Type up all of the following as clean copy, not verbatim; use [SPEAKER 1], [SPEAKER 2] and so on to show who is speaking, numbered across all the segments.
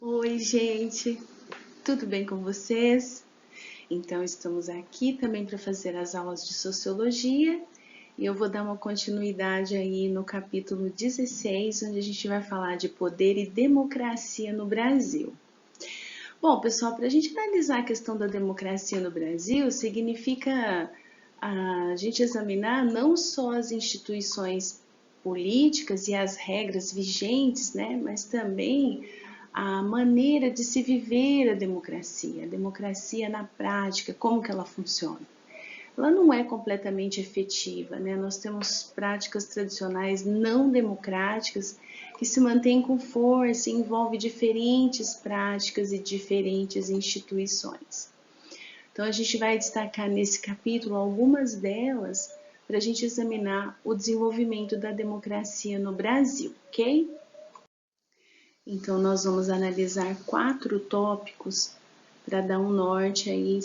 [SPEAKER 1] Oi, gente, tudo bem com vocês? Então, estamos aqui também para fazer as aulas de Sociologia e eu vou dar uma continuidade aí no capítulo 16, onde a gente vai falar de poder e democracia no Brasil. Bom, pessoal, para a gente analisar a questão da democracia no Brasil, significa a gente examinar não só as instituições políticas e as regras vigentes, né, mas também a maneira de se viver a democracia na prática, como que ela funciona. Ela não é completamente efetiva, né? Nós temos práticas tradicionais não democráticas que se mantêm com força e envolvem diferentes práticas e diferentes instituições. Então, a gente vai destacar nesse capítulo algumas delas para a gente examinar o desenvolvimento da democracia no Brasil, ok? Então, nós vamos analisar 4 tópicos para dar um norte aí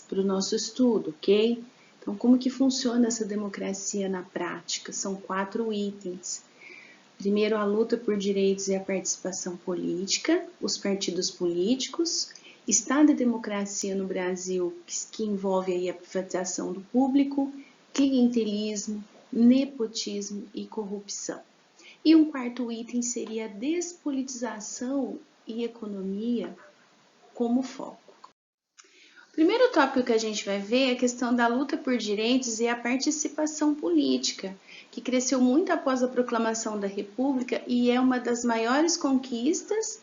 [SPEAKER 1] para o nosso estudo, ok? Então, como que funciona essa democracia na prática? São 4 itens. Primeiro, a luta por direitos e a participação política, os partidos políticos, Estado e democracia no Brasil, que envolve aí a privatização do público, clientelismo, nepotismo e corrupção. E um quarto item seria a despolitização e economia como foco. O primeiro tópico que a gente vai ver é a questão da luta por direitos e a participação política, que cresceu muito após a proclamação da República e é uma das maiores conquistas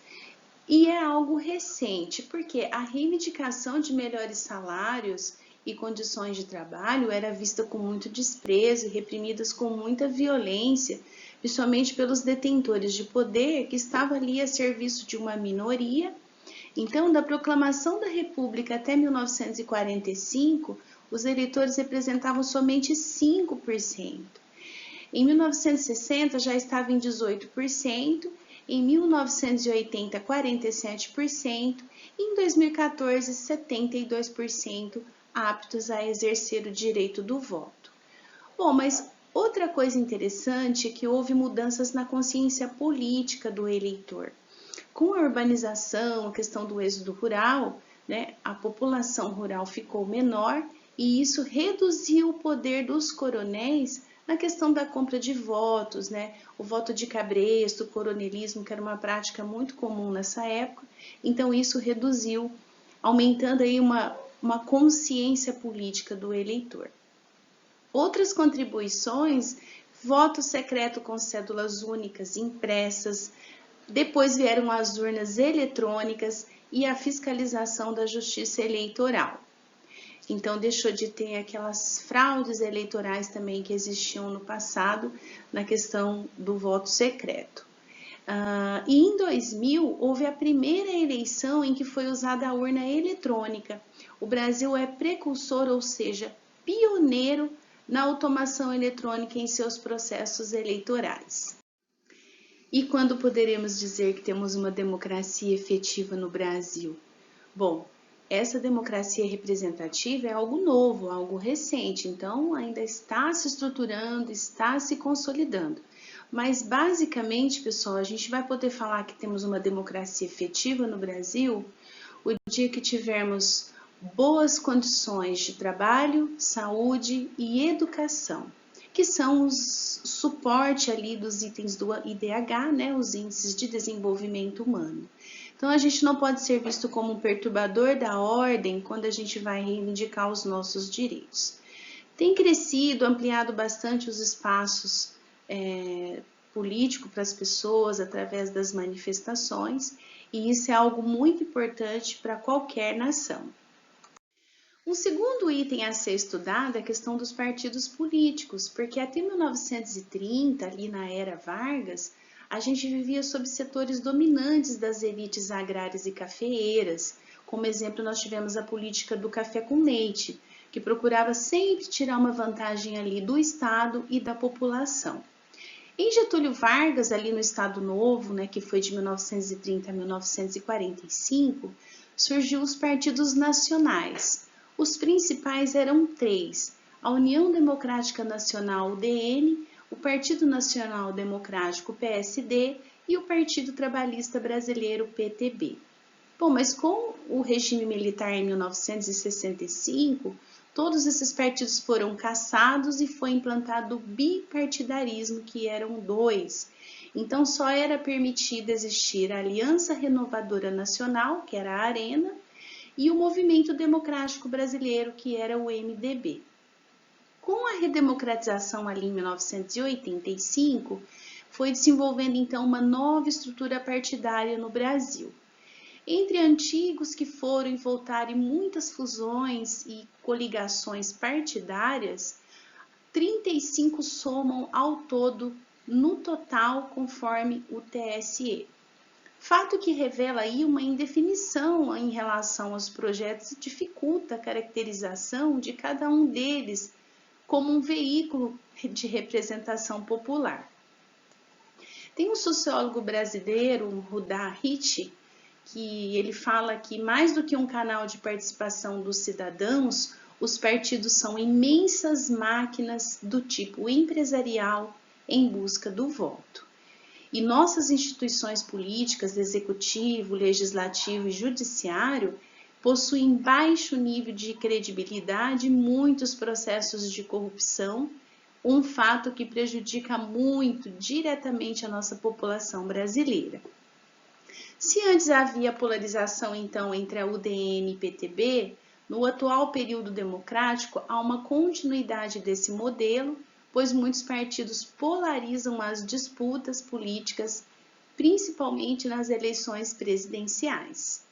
[SPEAKER 1] e é algo recente, porque a reivindicação de melhores salários e condições de trabalho era vista com muito desprezo e reprimidas com muita violência, principalmente pelos detentores de poder que estavam ali a serviço de uma minoria. Então, da proclamação da República até 1945, os eleitores representavam somente 5%. Em 1960 já estava em 18%, em 1980 47% e em 2014 72% aptos a exercer o direito do voto. Bom, mas outra coisa interessante é que houve mudanças na consciência política do eleitor. Com a urbanização, a questão do êxodo rural, né, a população rural ficou menor e isso reduziu o poder dos coronéis na questão da compra de votos, né, o voto de cabresto, o coronelismo, que era uma prática muito comum nessa época, então isso reduziu, aumentando aí uma consciência política do eleitor. Outras contribuições, voto secreto com cédulas únicas impressas, depois vieram as urnas eletrônicas e a fiscalização da justiça eleitoral. Então, deixou de ter aquelas fraudes eleitorais também que existiam no passado na questão do voto secreto. E em 2000, houve a primeira eleição em que foi usada a urna eletrônica. O Brasil é precursor, ou seja, pioneiro na automação eletrônica em seus processos eleitorais. E quando poderemos dizer que temos uma democracia efetiva no Brasil? Bom, essa democracia representativa é algo novo, algo recente, então ainda está se estruturando, está se consolidando. Mas basicamente, pessoal, a gente vai poder falar que temos uma democracia efetiva no Brasil o dia que tivermos boas condições de trabalho, saúde e educação, que são os suporte ali dos itens do IDH, né, os índices de desenvolvimento humano. Então, a gente não pode ser visto como um perturbador da ordem quando a gente vai reivindicar os nossos direitos. Tem crescido, ampliado bastante os espaços políticos para as pessoas através das manifestações, e isso é algo muito importante para qualquer nação. Um segundo item a ser estudado é a questão dos partidos políticos, porque até 1930, ali na era Vargas, a gente vivia sob setores dominantes das elites agrárias e cafeeiras. Como exemplo, nós tivemos a política do café com leite, que procurava sempre tirar uma vantagem ali do Estado e da população. Em Getúlio Vargas, ali no Estado Novo, né, que foi de 1930 a 1945, surgiu os partidos nacionais. Os principais eram 3, a União Democrática Nacional, UDN, o Partido Nacional Democrático, PSD, e o Partido Trabalhista Brasileiro, PTB. Bom, mas com o regime militar em 1965, todos esses partidos foram cassados e foi implantado o bipartidarismo, que eram dois. Então, só era permitido existir a Aliança Renovadora Nacional, que era a ARENA, e o Movimento Democrático Brasileiro, que era o MDB. Com a redemocratização ali em 1985, foi desenvolvendo então uma nova estrutura partidária no Brasil. Entre antigos que foram e voltaram e muitas fusões e coligações partidárias, 35 somam ao todo, no total, conforme o TSE. Fato que revela aí uma indefinição em relação aos projetos e dificulta a caracterização de cada um deles como um veículo de representação popular. Tem um sociólogo brasileiro, Rudá Hitch, que ele fala que mais do que um canal de participação dos cidadãos, os partidos são imensas máquinas do tipo empresarial em busca do voto. E nossas instituições políticas, executivo, legislativo e judiciário, possuem baixo nível de credibilidade e muitos processos de corrupção, um fato que prejudica muito diretamente a nossa população brasileira. Se antes havia polarização, então, entre a UDN e PTB, no atual período democrático há uma continuidade desse modelo, pois muitos partidos polarizam as disputas políticas, principalmente nas eleições presidenciais.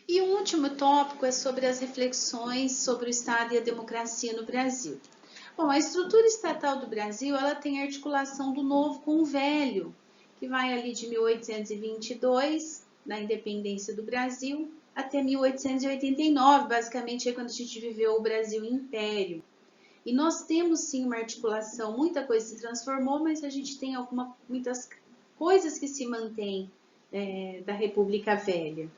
[SPEAKER 1] E o último tópico é sobre as reflexões sobre o Estado e a democracia no Brasil. Bom, a estrutura estatal do Brasil, ela tem articulação do novo com o velho, que vai ali de 1822, na independência do Brasil, até 1889, basicamente é quando a gente viveu o Brasil Império. E nós temos sim uma articulação, muita coisa se transformou, mas a gente tem muitas coisas que se mantêm da República Velha.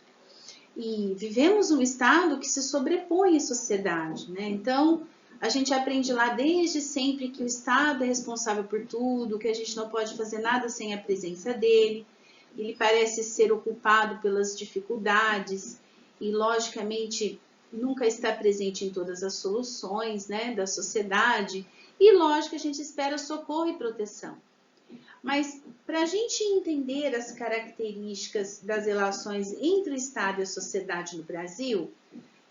[SPEAKER 1] E vivemos um Estado que se sobrepõe à sociedade, né? Então, a gente aprende lá desde sempre que o Estado é responsável por tudo, que a gente não pode fazer nada sem a presença dele. Ele parece ser ocupado pelas dificuldades e, logicamente, nunca está presente em todas as soluções, né, da sociedade. E, lógico, a gente espera socorro e proteção. Mas, para a gente entender as características das relações entre o Estado e a sociedade no Brasil,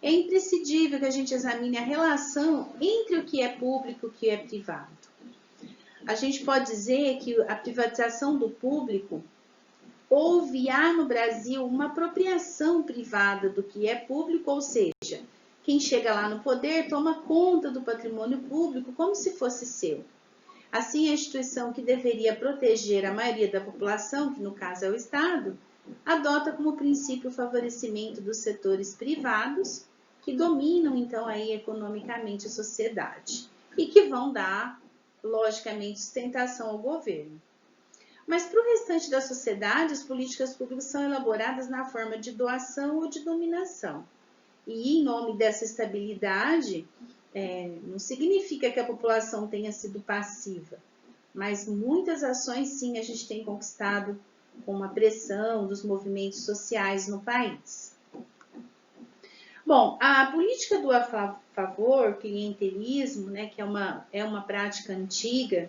[SPEAKER 1] é imprescindível que a gente examine a relação entre o que é público e o que é privado. A gente pode dizer que a privatização do público houve no Brasil uma apropriação privada do que é público, ou seja, quem chega lá no poder toma conta do patrimônio público como se fosse seu. Assim, a instituição que deveria proteger a maioria da população, que no caso é o Estado, adota como princípio o favorecimento dos setores privados, que dominam então aí economicamente a sociedade e que vão dar, logicamente, sustentação ao governo. Mas para o restante da sociedade, as políticas públicas são elaboradas na forma de doação ou de dominação. E em nome dessa estabilidade, não significa que a população tenha sido passiva, mas muitas ações sim a gente tem conquistado com a pressão dos movimentos sociais no país. Bom, a política do a favor, clientelismo, né, que é uma prática antiga,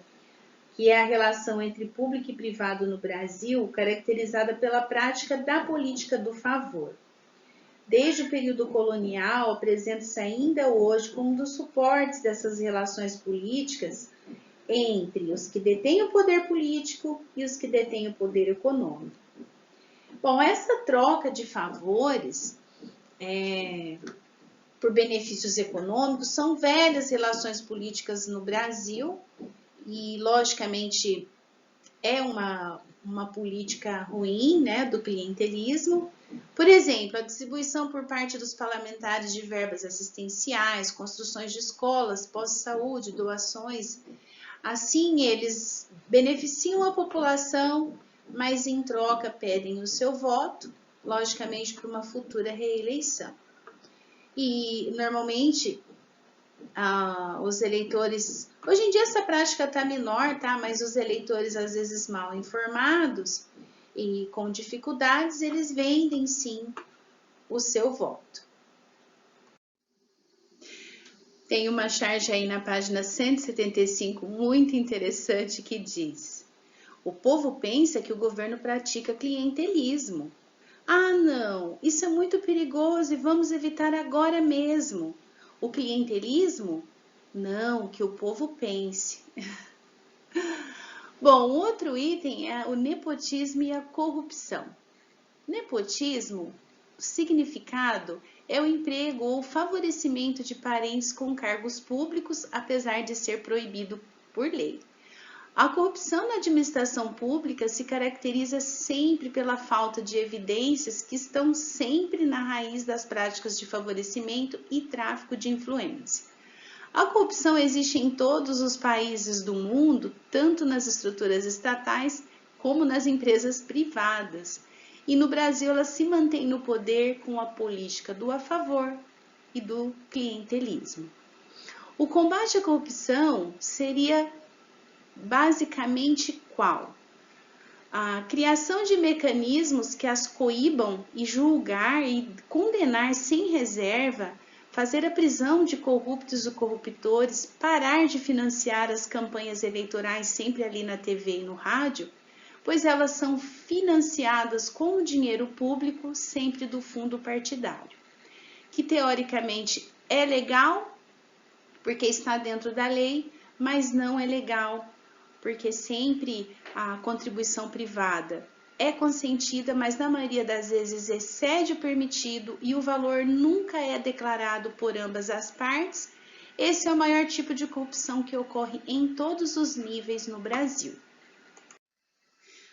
[SPEAKER 1] que é a relação entre público e privado no Brasil, caracterizada pela prática da política do favor. Desde o período colonial, apresenta-se ainda hoje como um dos suportes dessas relações políticas entre os que detêm o poder político e os que detêm o poder econômico. Bom, essa troca de favores por benefícios econômicos são velhas relações políticas no Brasil e, logicamente, é uma política ruim, né, do clientelismo. Por exemplo, a distribuição por parte dos parlamentares de verbas assistenciais, construções de escolas, pós-saúde, doações. Assim, eles beneficiam a população, mas em troca pedem o seu voto, logicamente para uma futura reeleição. E, normalmente, os eleitores... Hoje em dia essa prática está menor, tá? Mas os eleitores, às vezes mal informados, e com dificuldades, eles vendem sim o seu voto. Tem uma charge aí na página 175 muito interessante que diz: o povo pensa que o governo pratica clientelismo. Ah, não, isso é muito perigoso e vamos evitar agora mesmo. O clientelismo? Não, que o povo pense. Bom, outro item é o nepotismo e a corrupção. Nepotismo, o significado é o emprego ou favorecimento de parentes com cargos públicos, apesar de ser proibido por lei. A corrupção na administração pública se caracteriza sempre pela falta de evidências que estão sempre na raiz das práticas de favorecimento e tráfico de influência. A corrupção existe em todos os países do mundo, tanto nas estruturas estatais como nas empresas privadas. E no Brasil ela se mantém no poder com a política do a favor e do clientelismo. O combate à corrupção seria basicamente qual? A criação de mecanismos que as coíbam e julgar e condenar sem reserva, fazer a prisão de corruptos e corruptores, parar de financiar as campanhas eleitorais sempre ali na TV e no rádio, pois elas são financiadas com o dinheiro público sempre do fundo partidário, que teoricamente é legal porque está dentro da lei, mas não é legal porque sempre a contribuição privada é consentida, mas na maioria das vezes excede o permitido e o valor nunca é declarado por ambas as partes. Esse é o maior tipo de corrupção que ocorre em todos os níveis no Brasil.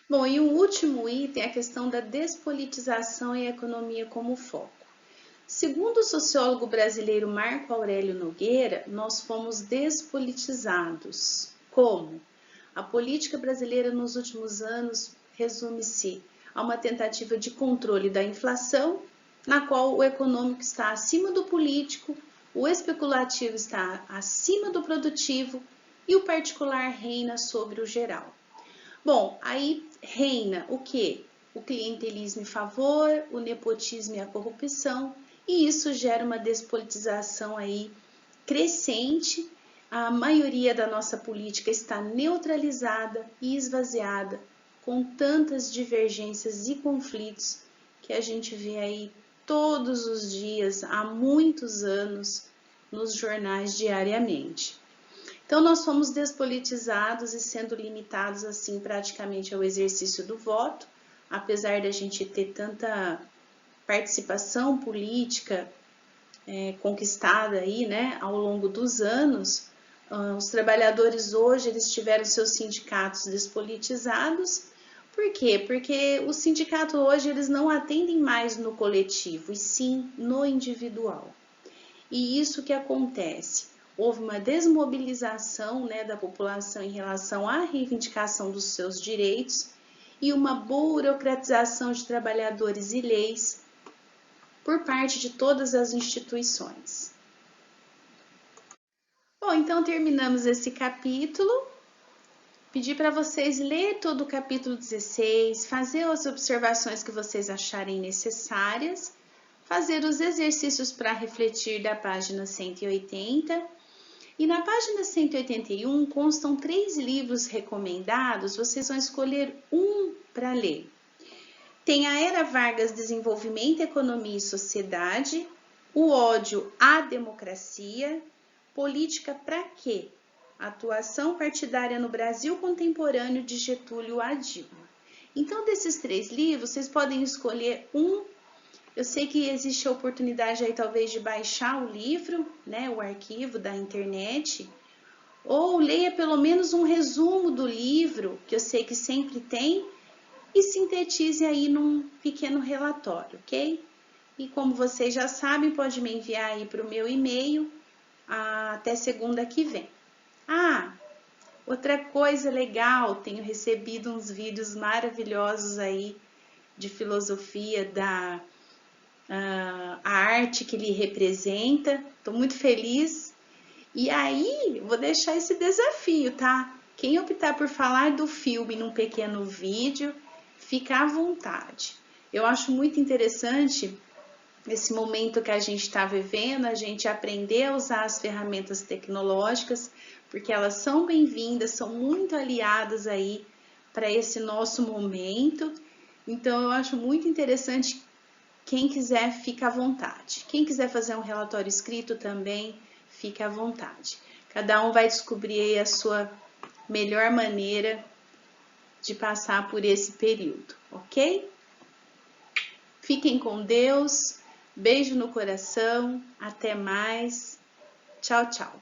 [SPEAKER 1] Bom, e o último item é a questão da despolitização e a economia como foco. Segundo o sociólogo brasileiro Marco Aurélio Nogueira, nós fomos despolitizados. Como? A política brasileira nos últimos anos resume-se a uma tentativa de controle da inflação, na qual o econômico está acima do político, o especulativo está acima do produtivo e o particular reina sobre o geral. Bom, aí reina o quê? O clientelismo em favor, o nepotismo e a corrupção, e isso gera uma despolitização aí crescente. A maioria da nossa política está neutralizada e esvaziada, com tantas divergências e conflitos que a gente vê aí todos os dias, há muitos anos, nos jornais diariamente. Então, nós fomos despolitizados e sendo limitados, assim, praticamente ao exercício do voto, apesar de a gente ter tanta participação política conquistada aí, né, ao longo dos anos. Os trabalhadores hoje, eles tiveram seus sindicatos despolitizados. Por quê? Porque o sindicato hoje, eles não atendem mais no coletivo, e sim no individual. E isso que acontece? Houve uma desmobilização, né, da população em relação à reivindicação dos seus direitos e uma burocratização de trabalhadores e leis por parte de todas as instituições. Bom, então terminamos esse capítulo. Pedi para vocês ler todo o capítulo 16, fazer as observações que vocês acharem necessárias, fazer os exercícios para refletir da página 180. E na página 181 constam 3 livros recomendados, vocês vão escolher um para ler. Tem a Era Vargas, Desenvolvimento, Economia e Sociedade, O Ódio à Democracia, Política pra quê? Atuação partidária no Brasil Contemporâneo de Getúlio a Dilma. Então, desses 3 livros, vocês podem escolher um. Eu sei que existe a oportunidade aí talvez de baixar o livro, né, o arquivo da internet, ou leia pelo menos um resumo do livro, que eu sei que sempre tem, e sintetize aí num pequeno relatório, ok? E como vocês já sabem, pode me enviar aí para o meu e-mail até segunda que vem. Outra coisa legal, tenho recebido uns vídeos maravilhosos aí de filosofia da a arte que ele representa. Estou muito feliz. E aí, vou deixar esse desafio, tá? Quem optar por falar do filme num pequeno vídeo, fica à vontade. Eu acho muito interessante esse momento que a gente está vivendo, a gente aprender a usar as ferramentas tecnológicas, porque elas são bem-vindas, são muito aliadas aí para esse nosso momento. Então eu acho muito interessante. Quem quiser, fica à vontade. Quem quiser fazer um relatório escrito também, fica à vontade. Cada um vai descobrir aí a sua melhor maneira de passar por esse período, ok? Fiquem com Deus, beijo no coração, até mais, tchau, tchau.